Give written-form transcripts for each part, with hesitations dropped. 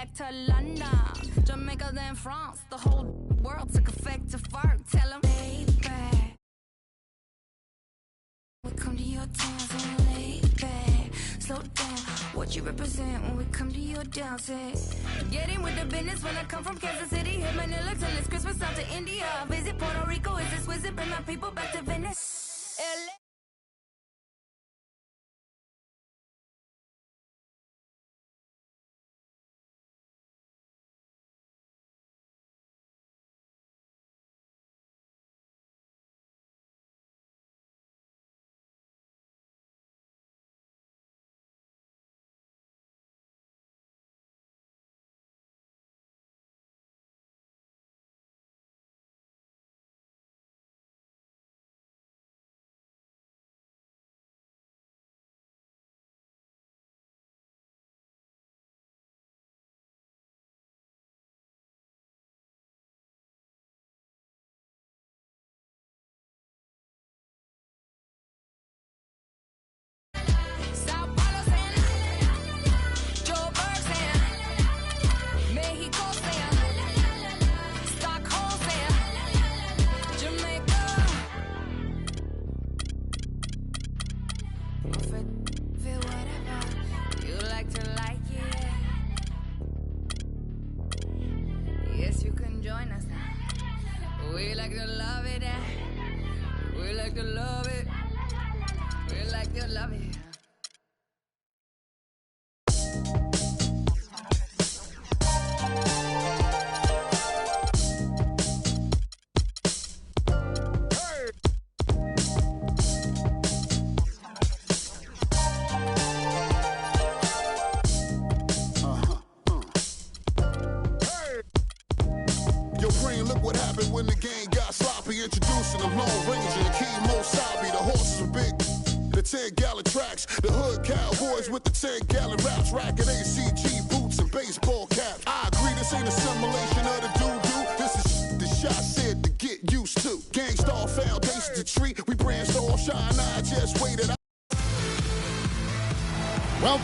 back to London, Jamaica, then France. The whole world took effect to fart. Tell them, baby, we come to your town, so lay back, slow down. What you represent when we come to your dance? Get in with the business when I come from Kansas City. Hit Manila till it's Christmas out to India. Visit Puerto Rico, is this wizard? Bring my people back to Venice. LA. We like to love it, we like to love it, we like to love it. Look what happened when the game got sloppy. Introducing the Lone Ranger, Kimo Sabi. The horses are big, the 10-gallon tracks. The hood cowboys with the 10-gallon raps. Racking ACG boots and baseball caps. I agree, this ain't a simulation of the doo-doo. This is the shot said to get used to. Gangstar foundation to treat. We brand all shine. I just waited. Well,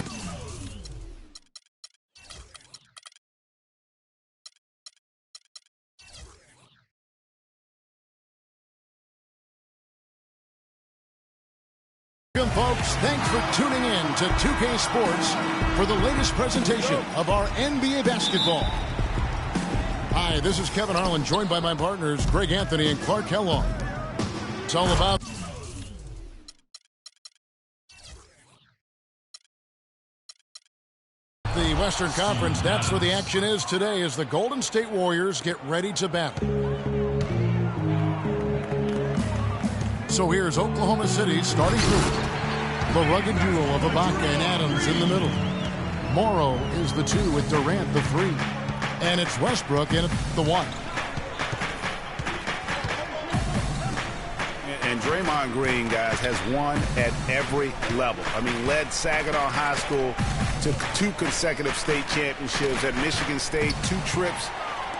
folks, thanks for tuning in to 2K Sports for the latest presentation of our NBA basketball. Hi, this is Kevin Harlan, joined by my partners Greg Anthony and Clark Kellogg. It's all about the Western Conference. That's where the action is today as the Golden State Warriors get ready to battle. So here's Oklahoma City starting group. The rugged duo of Ibaka and Adams in the middle. Morrow is the 2 with Durant the 3. And it's Westbrook in the 1. And Draymond Green, guys, has won at every level. I mean, led Saginaw High School to 2 consecutive state championships at Michigan State, 2 trips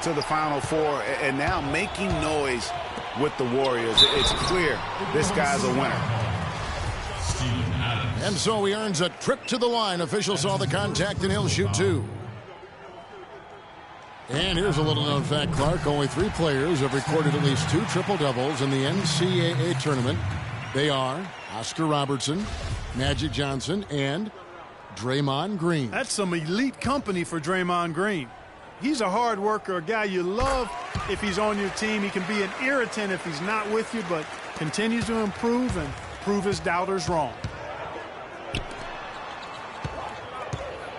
to the Final Four, and now making noise with the Warriors. It's clear this guy's a winner. And so he earns a trip to the line. Official saw the contact, and he'll shoot 2. And here's a little-known fact, Clark. Only 3 players have recorded at least 2 triple-doubles in the NCAA tournament. They are Oscar Robertson, Magic Johnson, and Draymond Green. That's some elite company for Draymond Green. He's a hard worker, a guy you love if he's on your team. He can be an irritant if he's not with you, but continues to improve and prove his doubters wrong.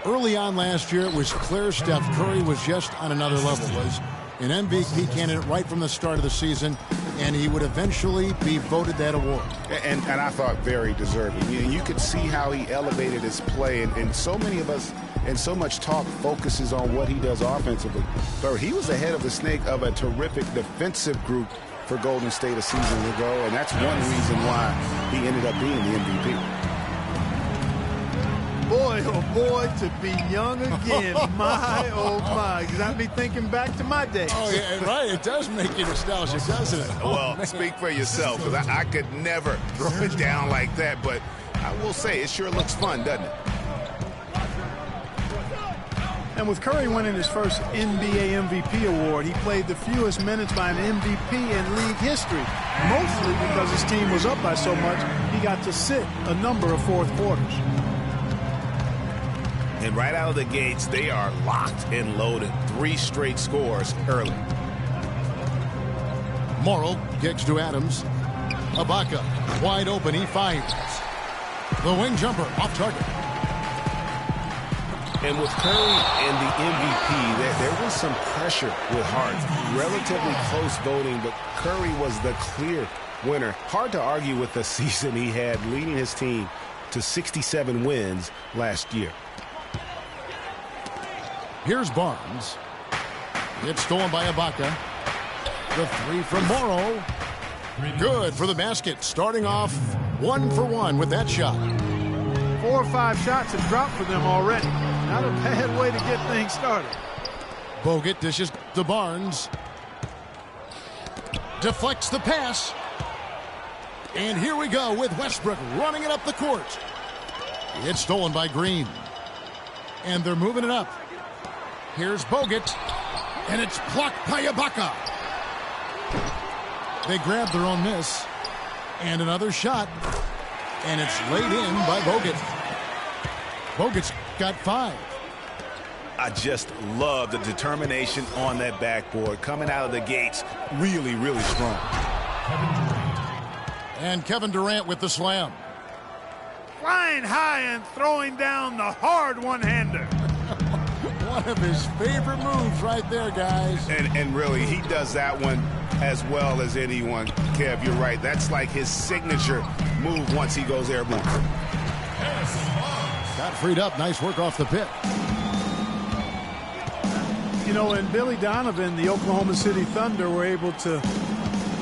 Early on last year, it was clear Steph Curry was just on another level. Was an MVP candidate right from the start of the season, and he would eventually be voted that award. And I thought very deserving. You could see how he elevated his play, and so many of us and so much talk focuses on what he does offensively. But he was ahead of the snake of a terrific defensive group for Golden State a season ago, and that's one reason why he ended up being the MVP. Boy, oh boy, to be young again. My, oh my. Got me thinking back to my days. Oh, yeah, right. It does make you nostalgic, doesn't it? Well, speak for yourself, because I could never throw it down like that, but I will say it sure looks fun, doesn't it? And with Curry winning his first NBA MVP award, he played the fewest minutes by an MVP in league history, mostly because his team was up by so much, he got to sit a number of fourth quarters. And right out of the gates, they are locked and loaded. 3 straight scores early. Morrow kicks to Adams. Ibaka wide open, he fires. The wing jumper off target. And with Curry and the MVP, there was some pressure with Hart. Relatively close voting, but Curry was the clear winner. Hard to argue with the season he had, leading his team to 67 wins last year. Here's Barnes. It's stolen by Ibaka. The 3 from Morrow. Good for the basket. Starting off 1 for 1 with that shot. 4 or 5 shots have dropped for them already. Not a bad way to get things started. Bogut dishes to Barnes. Deflects the pass. And here we go with Westbrook running it up the court. It's stolen by Green. And they're moving it up. Here's Bogut. And it's blocked by Ibaka. They grab their own miss. And another shot. And it's laid in by Bogut. Bogut's got 5. I just love the determination on that backboard. Coming out of the gates, really, really strong. And Kevin Durant with the slam. Flying high and throwing down the hard one-hander. One of his favorite moves right there, guys. And really, he does that one as well as anyone. Kev, you're right. That's like his signature move once he goes airborne. Got freed up. Nice work off the pick. You know, and Billy Donovan, the Oklahoma City Thunder, were able to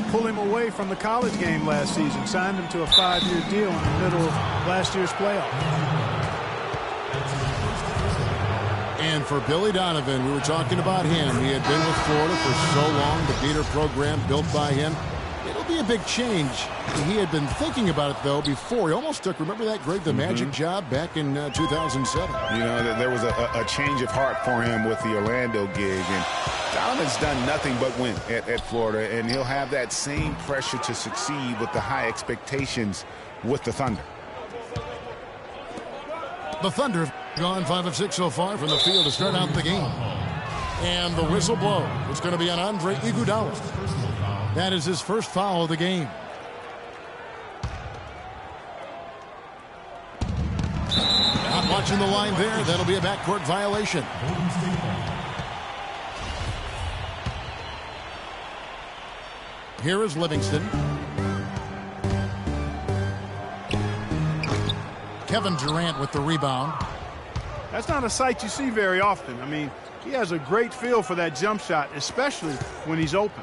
pull him away from the college game last season. Signed him to a 5-year deal in the middle of last year's playoff. And for Billy Donovan, we were talking about him. He had been with Florida for so long. The Beater program built by him. It'll be a big change. He had been thinking about it, though, before. He almost took, remember that Greg the Magic job back in 2007? You know, there was a change of heart for him with the Orlando gig. And Donovan's done nothing but win at Florida. And he'll have that same pressure to succeed with the high expectations with the Thunder. The Thunder have gone 5 of 6 so far from the field to start out the game. And the whistle blows. It's going to be on Andre Iguodala. That is his first foul of the game. Not watching the line there. That'll be a backcourt violation. Here is Livingston. Kevin Durant with the rebound. That's not a sight you see very often. I mean, he has a great feel for that jump shot, especially when he's open.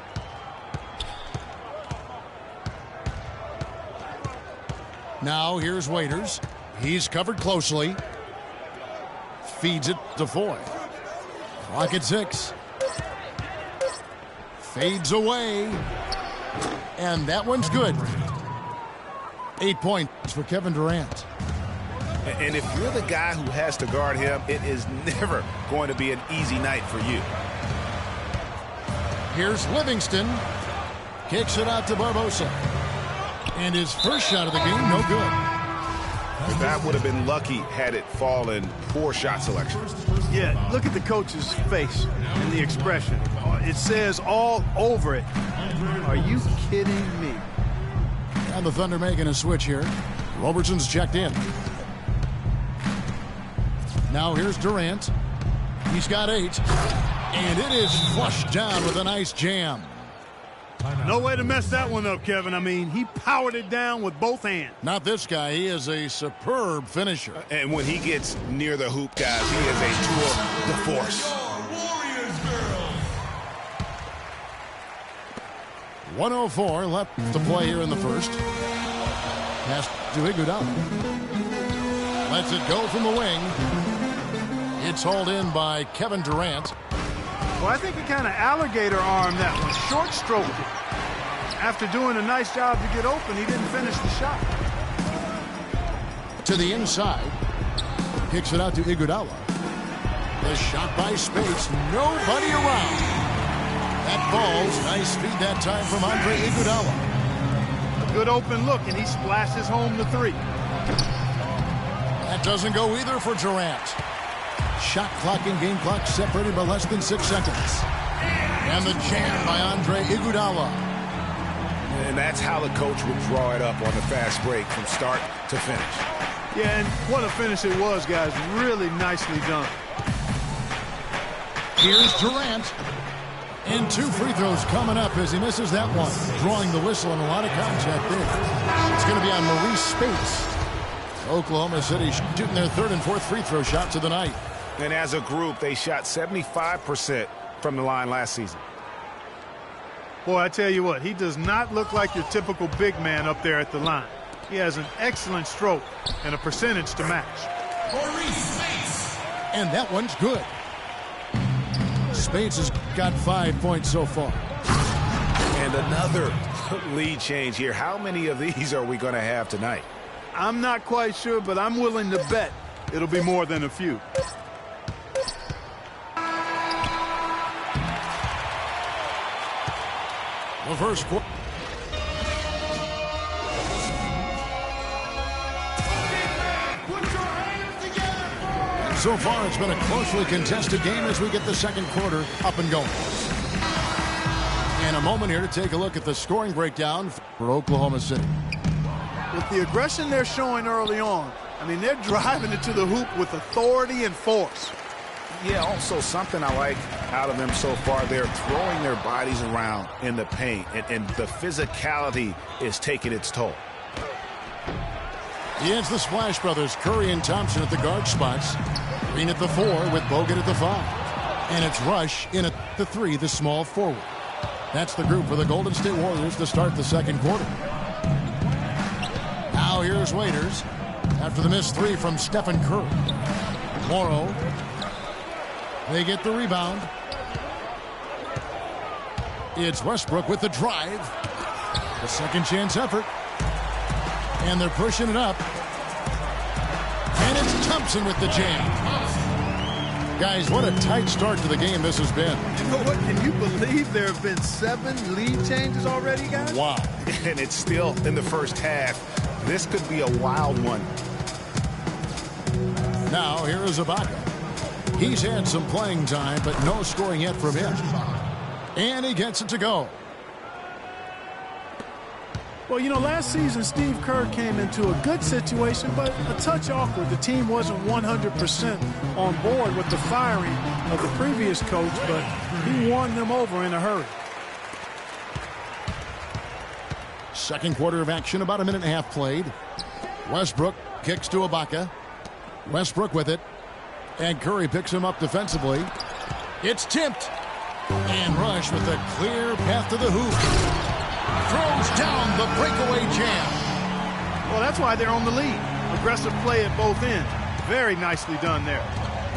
Now here's Waiters. He's covered closely. Feeds it to Foy. Clock at 6. Fades away. And that one's good. 8 points for Kevin Durant. And if you're the guy who has to guard him, it is never going to be an easy night for you. Here's Livingston. Kicks it out to Barbosa. And his first shot of the game, no good. That would have been lucky had it fallen. Poor shot selection. Yeah, look at the coach's face and the expression. It says all over it. Are you kidding me? And the Thunder making a switch here. Robertson's checked in. Now here's Durant. He's got 8. And it is flushed down with a nice jam. No way to mess that one up, Kevin. I mean, he powered it down with both hands. Not this guy. He is a superb finisher. And when he gets near the hoop, guys, he is a tour de force. 1:04 left to play here in the first. Pass to Iguodala. Lets it go from the wing. It's hauled in by Kevin Durant. Well, I think he kind of alligator armed that one, short stroked it. After doing a nice job to get open, he didn't finish the shot. To the inside. Kicks it out to Iguodala. The shot by Spates. Nobody around. That ball's nice feed that time from Andre Iguodala. A good open look, and he splashes home the three. That doesn't go either for Durant. Shot clock and game clock separated by less than 6 seconds. And the jam by Andre Iguodala. And that's how the coach would draw it up on the fast break from start to finish. Yeah, and what a finish it was, guys. Really nicely done. Here's Durant. And 2 free throws coming up as he misses that one. Drawing the whistle and a lot of contact there. It's going to be on Maurice Spates. Oklahoma City shooting their 3rd and 4th free throw shots of the night. And as a group, they shot 75% from the line last season. Boy, I tell you what, he does not look like your typical big man up there at the line. He has an excellent stroke and a percentage to match. Maurice Spates. And that one's good. Spates has got 5 points so far. And another lead change here. How many of these are we going to have tonight? I'm not quite sure, but I'm willing to bet it'll be more than a few. The first quarter. So far, it's been a closely contested game as we get the second quarter up and going. And a moment here to take a look at the scoring breakdown for Oklahoma City. With the aggression they're showing early on, I mean, they're driving it to the hoop with authority and force. Yeah, also something I like out of them so far, they're throwing their bodies around in the paint, and the physicality is taking its toll. It's the Splash Brothers, Curry and Thompson at the guard spots. Green at the 4 with Bogut at the 5. And it's Rush in at the 3, the small forward. That's the group for the Golden State Warriors to start the second quarter. Now here's Waiters after the missed 3 from Stephen Curry. Morrow. They get the rebound. It's Westbrook with the drive. The second chance effort. And they're pushing it up. And it's Thompson with the jam. Guys, what a tight start to the game this has been. You know what? Can you believe there have been 7 lead changes already, guys? Wow. And it's still in the first half. This could be a wild one. Now, here is Ibaka. He's had some playing time, but no scoring yet from him. And he gets it to go. Well, you know, last season, Steve Kerr came into a good situation, but a touch awkward. The team wasn't 100% on board with the firing of the previous coach, but he won them over in a hurry. Second quarter of action, about a minute and a half played. Westbrook kicks to Ibaka. Westbrook with it. And Curry picks him up defensively. It's tipped. And Rush with a clear path to the hoop. Throws down the breakaway jam. Well, that's why they're on the lead. Aggressive play at both ends. Very nicely done there.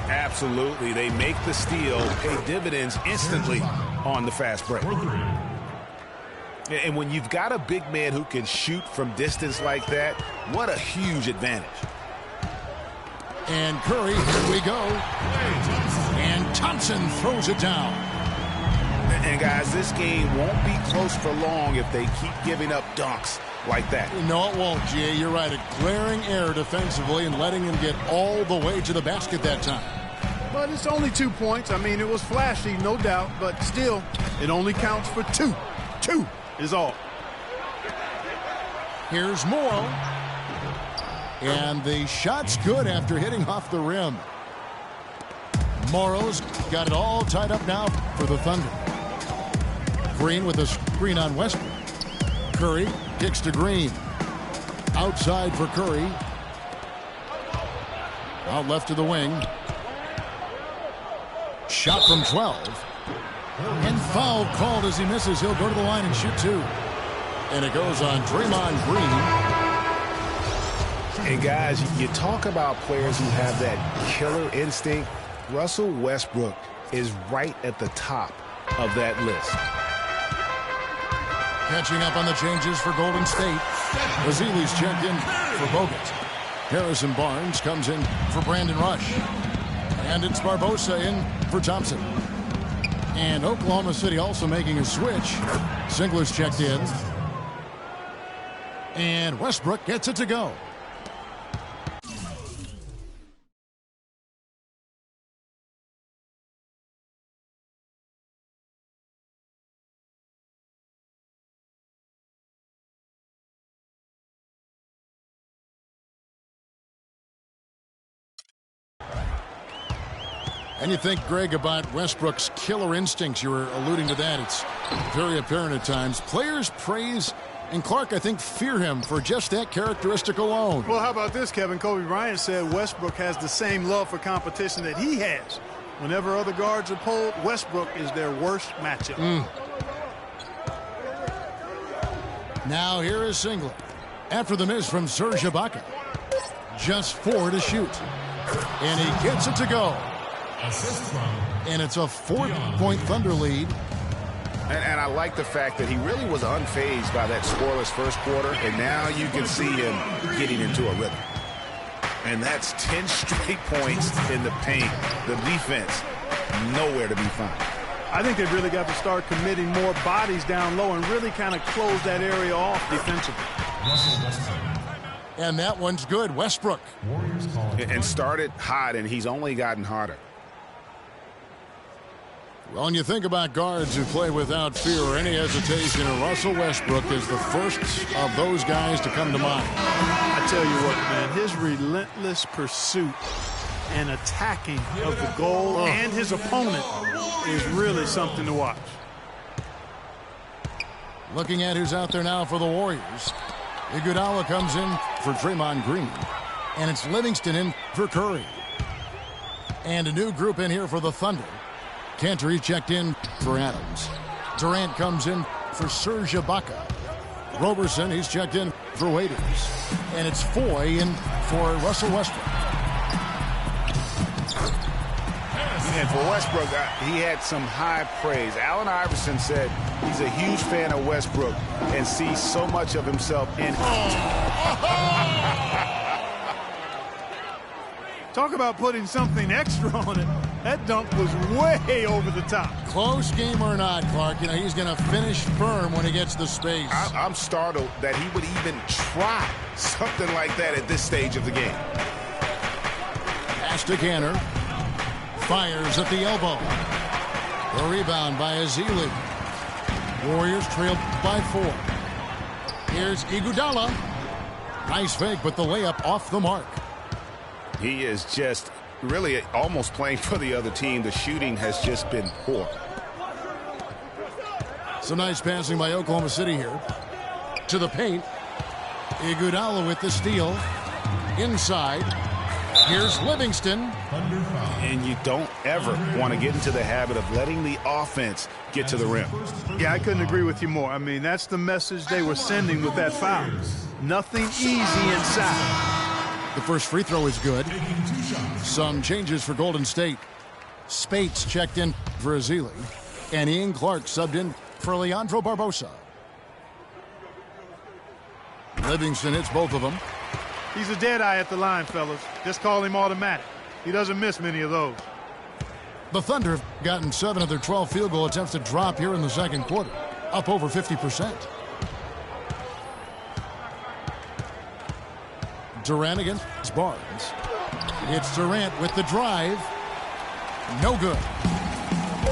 Absolutely. They make the steal, pay dividends instantly on the fast break. And when you've got a big man who can shoot from distance like that, what a huge advantage. And Curry, here we go. And Thompson throws it down. And guys, this game won't be close for long if they keep giving up dunks like that. No, it won't, G.A. You're right. A glaring error defensively and letting him get all the way to the basket that time. But it's only 2 points. I mean, it was flashy, no doubt, but still, it only counts for 2. 2 is all. Here's Morrow. And the shot's good after hitting off the rim. Morrow's got it all tied up now for the Thunder. Green with a screen on Westbrook. Curry kicks to Green. Outside for Curry. Out left to the wing. Shot from 12. And foul called as he misses. He'll go to the line and shoot 2. And it goes on Draymond Green. And guys, you talk about players who have that killer instinct. Russell Westbrook is right at the top of that list. Catching up on the changes for Golden State. Ezeli's checked in for Bogut. Harrison Barnes comes in for Brandon Rush. And it's Barbosa in for Thompson. And Oklahoma City also making a switch. Singler's checked in. And Westbrook gets it to go. And you think, Greg, about Westbrook's killer instincts. You were alluding to that. It's very apparent at times. Players praise, and Clark, I think, fear him for just that characteristic alone. Well, how about this, Kevin? Kobe Bryant said Westbrook has the same love for competition that he has. Whenever other guards are pulled, Westbrook is their worst matchup. Now here is Singler. After the miss from Serge Ibaka. Just 4 to shoot. And he gets it to go. And it's a 4-point Thunder lead. And I like the fact that he really was unfazed by that scoreless first quarter, and now you can see him getting into a rhythm. And that's 10 straight points in the paint. The defense, nowhere to be found. I think they've really got to start committing more bodies down low and really kind of close that area off defensively. And that one's good. Westbrook. And started hot, and he's only gotten hotter. Well, when you think about guards who play without fear or any hesitation, Russell Westbrook is the first of those guys to come to mind. I tell you what, man, his relentless pursuit and attacking of the goal and his opponent is really something to watch. Looking at who's out there now for the Warriors. Iguodala comes in for Draymond Green. And it's Livingston in for Curry. And a new group in here for the Thunder. Cantor checked in for Adams. Durant comes in for Serge Ibaka. Roberson, he's checked in for Waiters. And it's Foy in for Russell Westbrook. And for Westbrook, he had some high praise. Allen Iverson said he's a huge fan of Westbrook and sees so much of himself in Talk about putting something extra on it. That dunk was way over the top. Close game or not, Clark, you know, he's going to finish firm when he gets the space. I'm startled that he would even try something like that at this stage of the game. Pass to Cantor. Fires at the elbow. The rebound by Azili. Warriors trailed by 4. Here's Iguodala. Nice fake, but the layup off the mark. He is just really almost playing for the other team. The shooting has just been poor. Some nice passing by Oklahoma City here. To the paint. Iguodala with the steal. Inside. Here's Livingston. And you don't ever want to get into the habit of letting the offense get to the rim. Yeah, I couldn't agree with you more. I mean, that's the message they were sending with that foul. Nothing easy inside. The first free throw is good. Some changes for Golden State. Spates checked in for Azili. And Ian Clark subbed in for Leandro Barbosa. Livingston hits both of them. He's a dead eye at the line, fellas. Just call him automatic. He doesn't miss many of those. The Thunder have gotten 7 of their 12 field goal attempts to drop here in the second quarter. Up over 50%. Durant against Barnes. It's Durant with the drive. No good.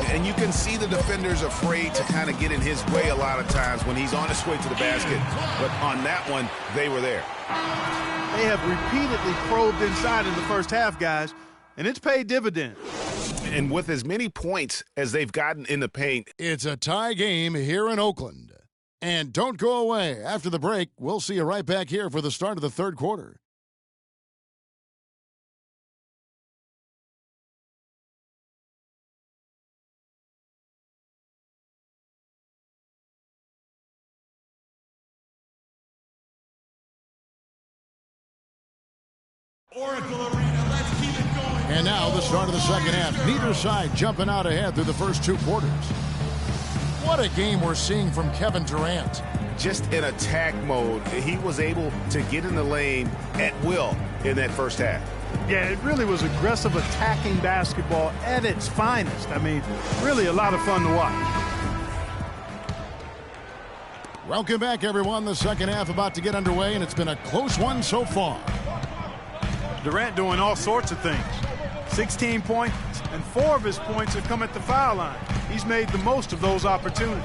And you can see the defenders afraid to kind of get in his way a lot of times when he's on his way to the basket. But on that one, they were there. They have repeatedly probed inside in the first half, guys, and it's paid dividends. And with as many points as they've gotten in the paint. It's a tie game here in Oakland. And don't go away. After the break, we'll see you right back here for the start of the third quarter. Oracle Arena, let's keep it going. And now the start of the second half. Neither side jumping out ahead through the first 2 quarters. What a game we're seeing from Kevin Durant. Just in attack mode, he was able to get in the lane at will in that first half. Yeah, it really was aggressive attacking basketball at its finest. I mean, really a lot of fun to watch. Welcome back, everyone. The second half about to get underway, and it's been a close one so far. Durant doing all sorts of things. 16 points, and 4 of his points have come at the foul line. He's made the most of those opportunities.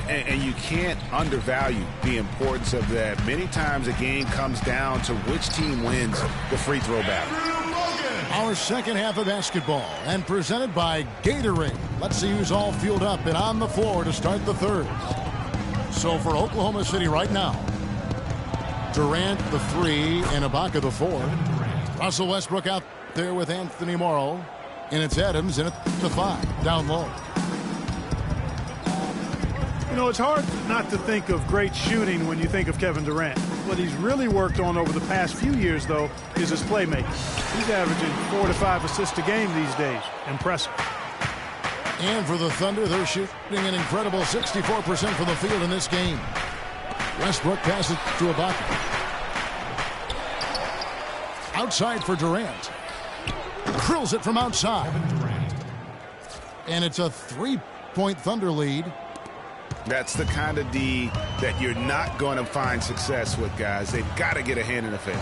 And you can't undervalue the importance of that. Many times a game comes down to which team wins the free throw battle. Our second half of basketball, and presented by Gatorade. Let's see who's all fueled up and on the floor to start the third. So for Oklahoma City right now, Durant the 3 and Ibaka the 4. Russell Westbrook out there with Anthony Morrow. And it's Adams in at the 5, down low. You know, it's hard not to think of great shooting when you think of Kevin Durant. What he's really worked on over the past few years, though, is his playmaking. He's averaging 4 to 5 assists a game these days. Impressive. And for the Thunder, they're shooting an incredible 64% from the field in this game. Westbrook passes to Ibaka. Outside for Durant. Drills it from outside. And it's a 3-point Thunder lead. That's the kind of D that you're not going to find success with, guys. They've got to get a hand in the face.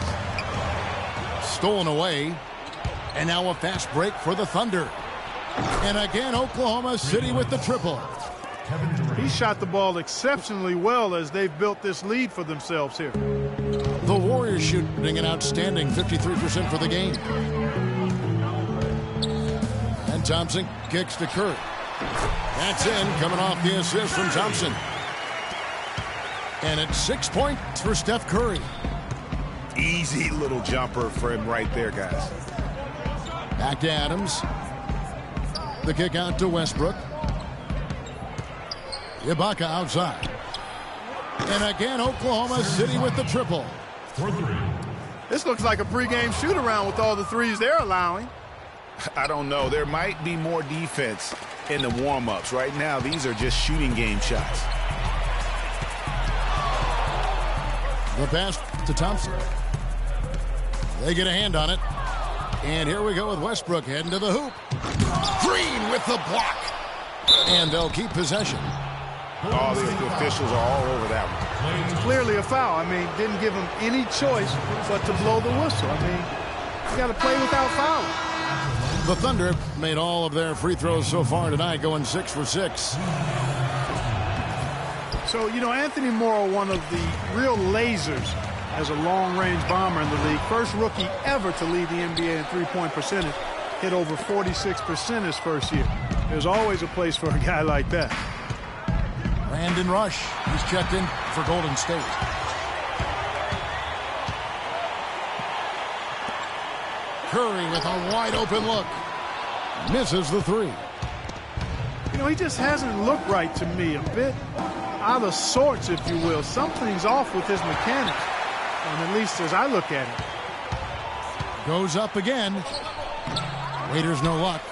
Stolen away. And now a fast break for the Thunder. And again, Oklahoma City with the triple. He shot the ball exceptionally well as they've built this lead for themselves here. The Warriors shooting an outstanding 53% for the game. And Thompson kicks to Curry. That's in, coming off the assist from Thompson. And it's 6 points for Steph Curry. Easy little jumper for him right there, guys. Back to Adams. The kick out to Westbrook. Ibaka outside. And again, Oklahoma City with the triple. This looks like a pregame shoot-around with all the threes they're allowing. I don't know. There might be more defense in the warm-ups. Right now, these are just shooting game shots. The pass to Thompson. They get a hand on it. And here we go with Westbrook heading to the hoop. Green with the block. And they'll keep possession. All the officials are all over that one. Clearly a foul. I mean, didn't give him any choice but to blow the whistle. I mean, you got to play without fouling. The Thunder made all of their free throws so far tonight, going 6 for 6. So, you know, Anthony Morrow, one of the real lasers as a long-range bomber in the league. First rookie ever to lead the NBA in three-point percentage. Hit over 46% his first year. There's always a place for a guy like that. Brandon Rush, he's checked in for Golden State. Curry with a wide-open look. Misses the 3. You know, he just hasn't looked right to me. A bit out of sorts, if you will. Something's off with his mechanics, and at least as I look at it. Goes up again. Waiters no luck.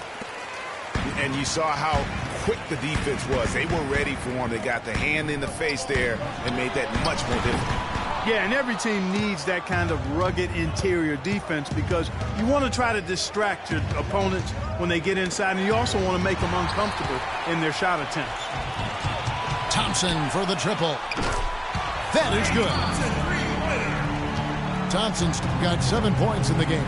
And you saw how quick the defense was. They were ready for him. They got the hand in the face there and made that much more difficult. Yeah, and every team needs that kind of rugged interior defense because you want to try to distract your opponents when they get inside, and you also want to make them uncomfortable in their shot attempts. Thompson for the triple. That is good. Thompson's got 7 points in the game.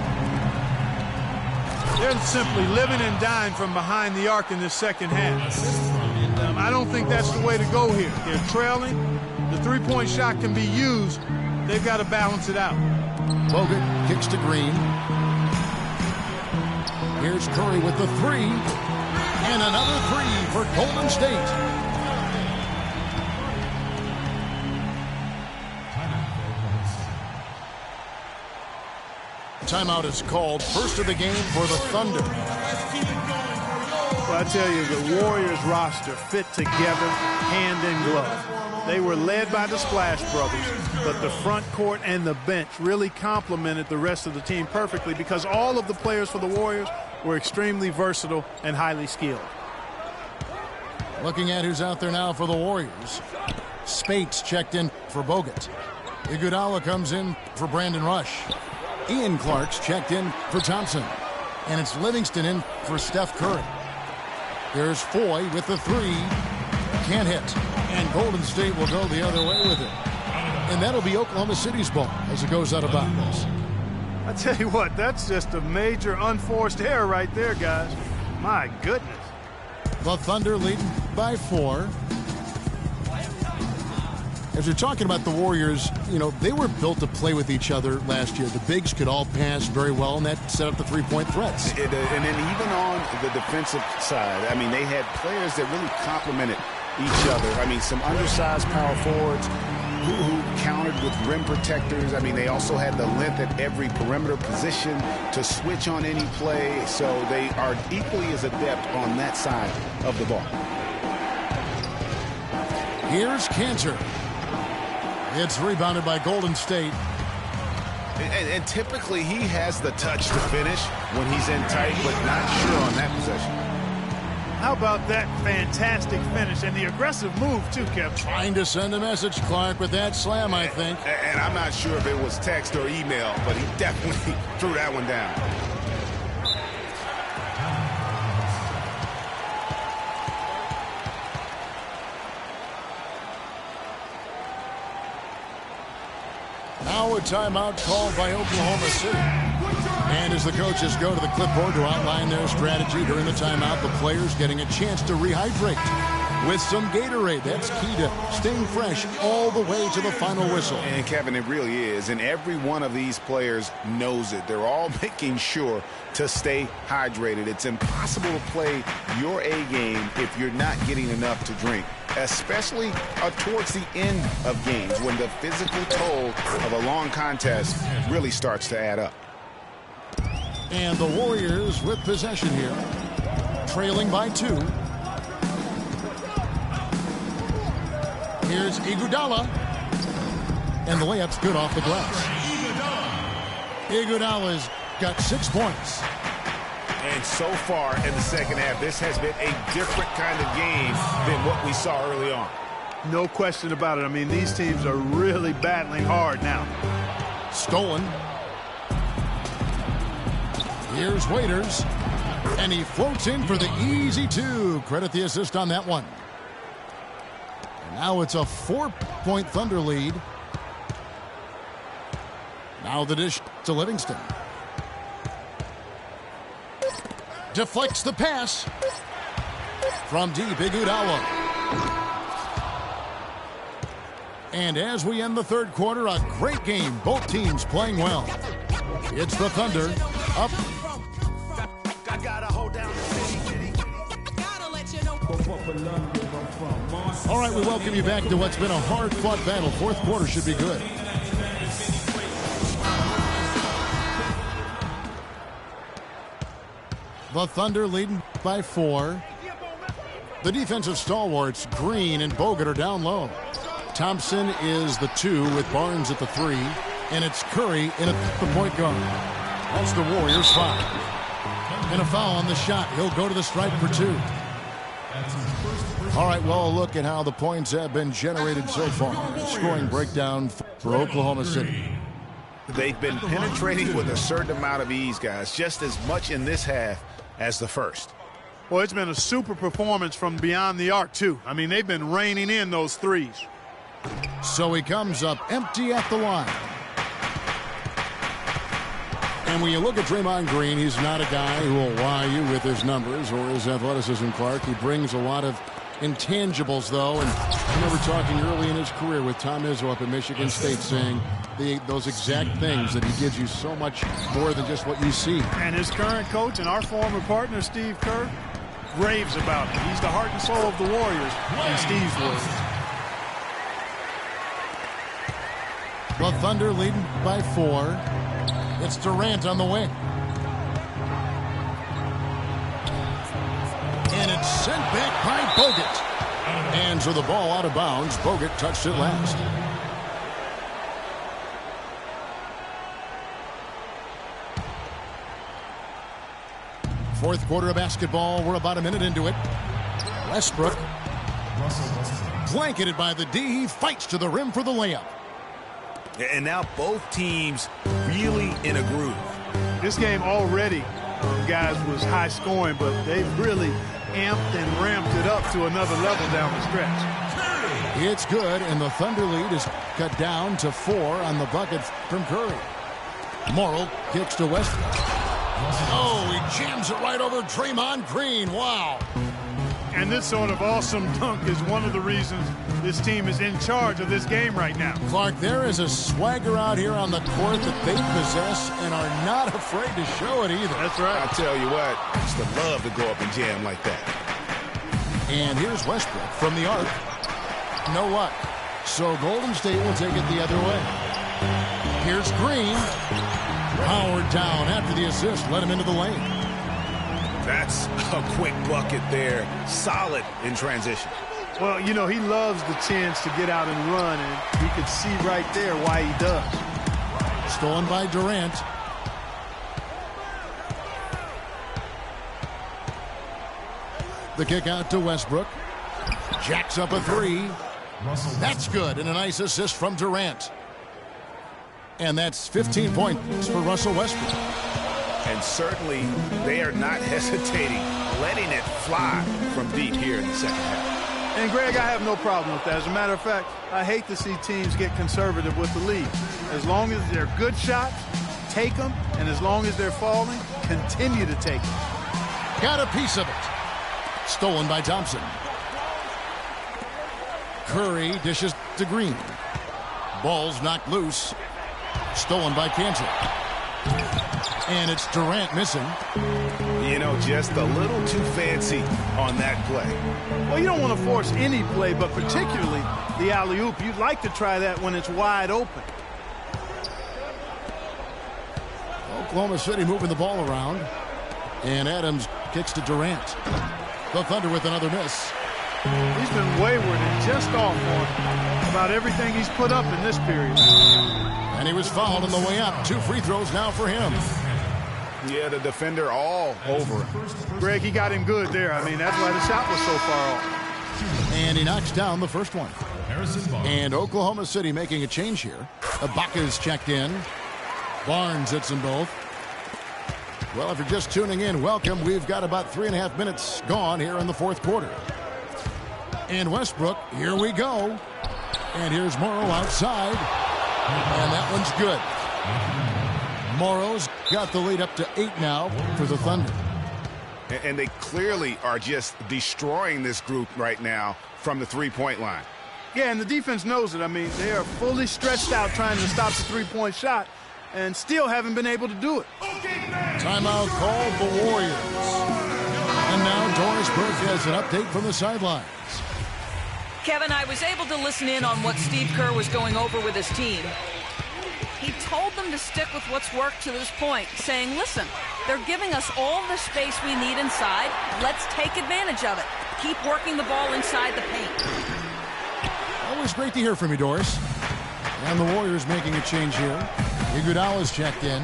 They're simply living and dying from behind the arc in this second half. And I don't think that's the way to go here. They're trailing. The three-point shot can be used. They've got to balance it out. Bogut kicks to Green. Here's Curry with the 3. And another 3 for Golden State. Timeout is called. First of the game for the Thunder. Well, I tell you, the Warriors roster fit together hand in glove. They were led by the Splash Brothers, but the front court and the bench really complemented the rest of the team perfectly because all of the players for the Warriors were extremely versatile and highly skilled. Looking at who's out there now for the Warriors. Spates checked in for Bogut. Iguodala comes in for Brandon Rush. Ian Clark's checked in for Thompson. And it's Livingston in for Steph Curry. There's Foy with the three. Can't hit. And Golden State will go the other way with it. And that'll be Oklahoma City's ball as it goes out of bounds. I tell you what, that's just a major unforced error right there, guys. My goodness. The Thunder leading by 4. As we're talking about the Warriors, you know, they were built to play with each other last year. The bigs could all pass very well, and that set up the three-point threats. And then even on the defensive side, I mean, they had players that really complemented each other. I mean, some undersized power forwards who countered with rim protectors. I mean, they also had the length at every perimeter position to switch on any play. So they are equally as adept on that side of the ball. Here's Cantor. It's rebounded by Golden State. And typically he has the touch to finish when he's in tight, but not sure on that possession. How about that fantastic finish and the aggressive move, too, Kevin? Trying to send a message, Clark, with that slam, I think. And I'm not sure if it was text or email, but he definitely threw that one down. Now a timeout called by Oklahoma City. And as the coaches go to the clipboard to outline their strategy during the timeout, the players getting a chance to rehydrate with some Gatorade. That's key to staying fresh all the way to the final whistle. And Kevin, it really is. And every one of these players knows it. They're all making sure to stay hydrated. It's impossible to play your A game if you're not getting enough to drink, especially towards the end of games when the physical toll of a long contest really starts to add up. And the Warriors with possession here, trailing by 2. Here's Iguodala. And the layup's good off the glass. Iguodala's got 6 points. And so far in the second half, this has been a different kind of game than what we saw early on. No question about it. I mean, these teams are really battling hard now. Stolen. Here's Waiters. And he floats in for the easy 2. Credit the assist on that one. And now it's a 4-point Thunder lead. Now the dish to Livingston. Deflects the pass. From deep, Iguodala. And as we end the third quarter, a great game. Both teams playing well. It's the Thunder up. All right, we welcome you back to what's been a hard-fought battle. Fourth quarter should be good. The Thunder leading by 4. The defensive stalwarts, Green and Bogut, are down low. Thompson is the 2 with Barnes at the 3. And it's Curry in at the point guard. That's the Warriors' foul. And a foul on the shot. He'll go to the stripe for 2. All right, well, look at how the points have been generated so far. Scoring breakdown for Oklahoma City. They've been penetrating with a certain amount of ease, guys, just as much in this half as the first. Well, it's been a super performance from beyond the arc, too. I mean, they've been raining in those threes. So he comes up empty at the line. And when you look at Draymond Green, he's not a guy who will wow you with his numbers or his athleticism, Clark. He brings a lot of intangibles, though. And I remember talking early in his career with Tom Izzo up at Michigan State saying those exact things, that he gives you so much more than just what you see. And his current coach and our former partner, Steve Kerr, raves about it. He's the heart and soul of the Warriors, in Steve's words. The Thunder leading by 4. It's Durant on the wing. And it's sent back by Bogut. And so the ball out of bounds. Bogut touched it last. Fourth quarter of basketball. We're about a minute into it. Westbrook. Blanketed by the D. He fights to the rim for the layup. And now both teams really in a groove. This game already, guys, was high scoring, but they've really amped and ramped it up to another level down the stretch. It's good, and the Thunder lead is cut down to 4 on the bucket from Curry. Morrow kicks to Westbrook. Oh, he jams it right over Draymond Green. Wow. And this sort of awesome dunk is one of the reasons this team is in charge of this game right now. Clark, there is a swagger out here on the court that they possess and are not afraid to show it either. That's right. I tell you what, I used to love to go up and jam like that. And here's Westbrook from the arc. No luck. So Golden State will take it the other way. Here's Green. Howard down after the assist. Let him into the lane. That's a quick bucket there. Solid in transition. Well, you know, he loves the chance to get out and run, and you could see right there why he does. Stolen by Durant. The kick out to Westbrook. Jacks up a 3. That's good, and a nice assist from Durant. And that's 15 points for Russell Westbrook. And certainly they are not hesitating, letting it fly from deep here in the second half. And, Greg, I have no problem with that. As a matter of fact, I hate to see teams get conservative with the lead. As long as they're good shots, take them. And as long as they're falling, continue to take them. Got a piece of it. Stolen by Thompson. Curry dishes to Green. Ball's knocked loose. Stolen by Cantor. And it's Durant missing. You know, just a little too fancy on that play. Well, you don't want to force any play, but particularly the alley-oop. You'd like to try that when it's wide open. Oklahoma City moving the ball around. And Adams kicks to Durant. The Thunder with another miss. He's been wayward and just off on about everything he's put up in this period. And he was fouled on the way up. 2 free throws now for him. Yeah, the defender all over him. Greg, he got him good there. I mean, that's why the shot was so far off. And he knocks down the first one. And Oklahoma City making a change here. Ibaka's checked in. Barnes hits them both. Well, if you're just tuning in, welcome. We've got about 3.5 minutes gone here in the fourth quarter. And Westbrook, here we go. And here's Morrow outside. And that one's good. Morrow's got the lead up to 8 now for the Thunder. And they clearly are just destroying this group right now from the three-point line. Yeah, and the defense knows it. I mean, they are fully stretched out trying to stop the three-point shot and still haven't been able to do it. Timeout called the Warriors. And now Doris Burke has an update from the sidelines. Kevin, I was able to listen in on what Steve Kerr was going over with his team. He told them to stick with what's worked to this point, saying, listen, they're giving us all the space we need inside. Let's take advantage of it. Keep working the ball inside the paint. Always great to hear from you, Doris. And the Warriors making a change here. Iguodala's checked in.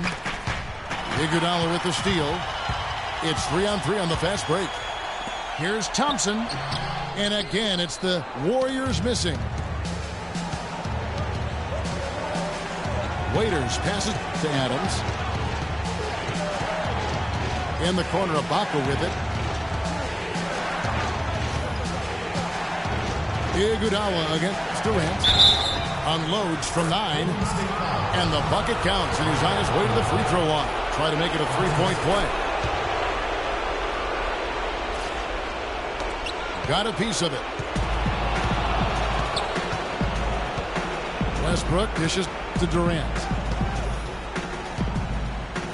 Iguodala with the steal. It's 3-on-3 on the fast break. Here's Thompson. And again, it's the Warriors missing. Waiters passes to Adams. In the corner, Ibaka with it. Iguodala against Durant. Unloads from 9. And the bucket counts, and he's on his way to the free throw line. Try to make it a three-point play. Got a piece of it. Westbrook dishes to Durant.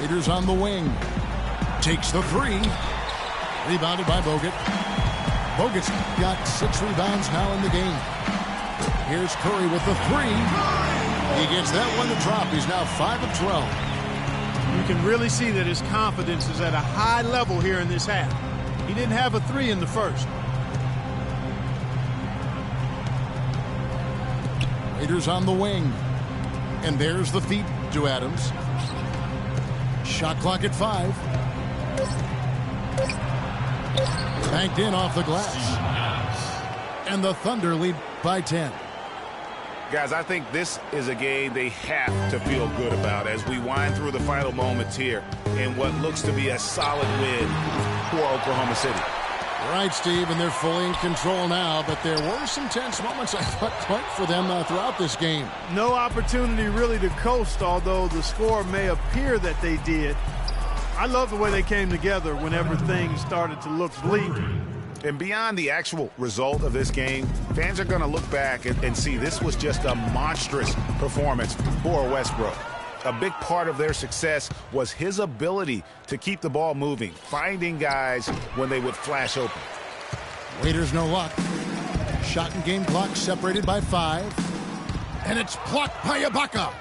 Raiders on the wing. Takes the 3. Rebounded by Bogut. Bogut's got 6 rebounds now in the game. Here's Curry with the 3. He gets that one to drop. He's now 5 of 12. You can really see that his confidence is at a high level here in this half. He didn't have a 3 in the first. Raiders on the wing. And there's the feed to Adams. Shot clock at 5. Banked in off the glass. And the Thunder lead by 10. Guys, I think this is a game they have to feel good about as we wind through the final moments here in what looks to be a solid win for Oklahoma City. Right, Steve, and they're fully in control now, but there were some tense moments, I thought, quite for them throughout this game. No opportunity really to coast, although the score may appear that they did. I love the way they came together whenever things started to look bleak. And beyond the actual result of this game, fans are going to look back and see this was just a monstrous performance for Westbrook. A big part of their success was his ability to keep the ball moving, finding guys when they would flash open. Waiters no luck. Shot and game clock separated by 5. And it's blocked by Ibaka.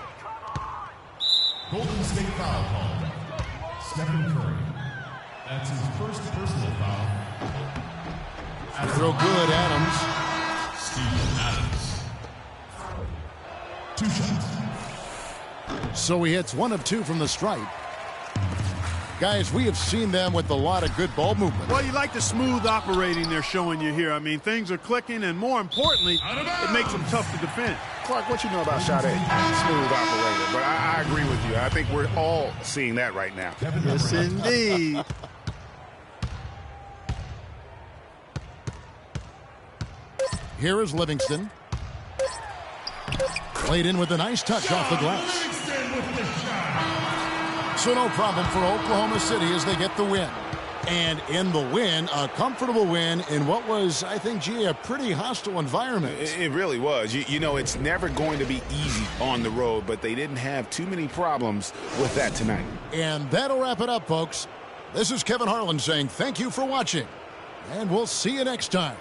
Golden State foul call. Stephen Curry. That's his first personal foul. Throw good, Adams. Steven Adams. 2 shots. So he hits 1 of 2 from the stripe. Guys, we have seen them with a lot of good ball movement. Well, you like the smooth operating they're showing you here. I mean, things are clicking, and more importantly, it makes them tough to defend. Clark, what you know about Sade? Smooth operator. But I agree with you. I think we're all seeing that right now. Yes, indeed. Here is Livingston. Played in with a nice touch off the glass. So no problem for Oklahoma City as they get the win. And in the win, a comfortable win in what was, I think, a pretty hostile environment. It really was. You know, it's never going to be easy on the road, but they didn't have too many problems with that tonight. And that'll wrap it up, folks. This is Kevin Harlan saying thank you for watching, and we'll see you next time.